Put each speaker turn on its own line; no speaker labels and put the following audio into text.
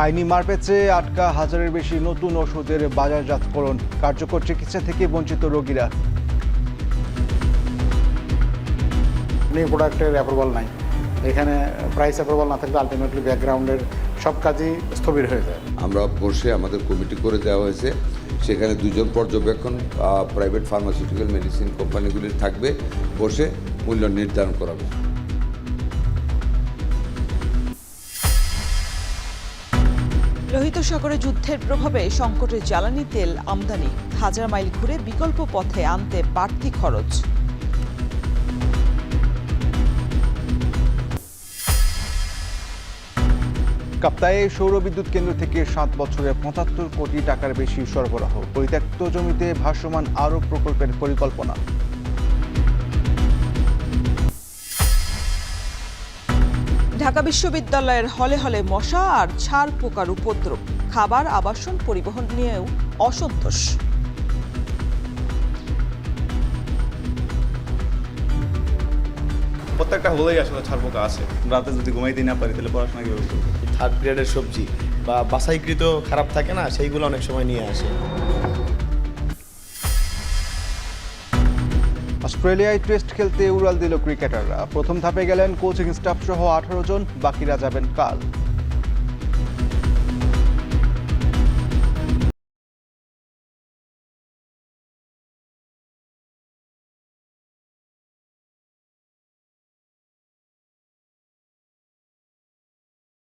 আইনি মারপ্যাচে আটকা হাজারের বেশি নতুন ওষুধের বাজারজাতকরণ, কার্যকর চিকিৎসা থেকে বঞ্চিত রোগীরা।
নিউ প্রোডাক্টের অ্যাপ্রুভাল নাই, এখানে প্রাইস অ্যাপ্রুভাল না থাকলে আলটিমেটলি ব্যাকগ্রাউন্ডের সব কাজই স্থবির হয়ে যায়।
আমরা বসে আমাদের কমিটি করে দেওয়া হয়েছে, সেখানে দুজন পর্যবেক্ষণ প্রাইভেট ফার্মাসিউটিক্যাল মেডিসিন কোম্পানিগুলির থাকবে, বসে মূল্য নির্ধারণ করা হবে।
লোহিত সাগরে যুদ্ধের প্রভাবে সংকটে জ্বালানি তেল আমদানি, হাজার মাইল ঘুরে বিকল্প পথে আনতে বাড়তি খরচ।
কাপ্তায়ে সৌর বিদ্যুৎ কেন্দ্র থেকে 7 বছরে 75 কোটি টাকার বেশি সরবরাহ, পরিত্যক্ত জমিতে ভাসমান আরও প্রকল্পের পরিকল্পনা।
ঢাকা বিশ্ববিদ্যালয়ের হলে হলে মশা আর ছাড় পোকার উপদ্রব, খাবার আবাসন পরিবহন নিয়েও অসন্তোষ।
প্রত্যেকটা হলেই আসলে ছাড় পোকা আছে। রাতে যদি ঘুমাইতে না পারি তাহলে পড়াশোনা কীভাবে করবো?
থার্ড গ্রেডের সবজি বা বাছাইকৃত খারাপ থাকে না, সেইগুলো অনেক সময় নিয়ে আসে।
অস্ট্রেলিয়ায় টেস্ট খেলতে উড়াল দিল ক্রিকেটাররা। প্রথম ধাপে গেলেন কোচিং স্টাফ সহ 18 জন, বাকিরা যাবেন কাল।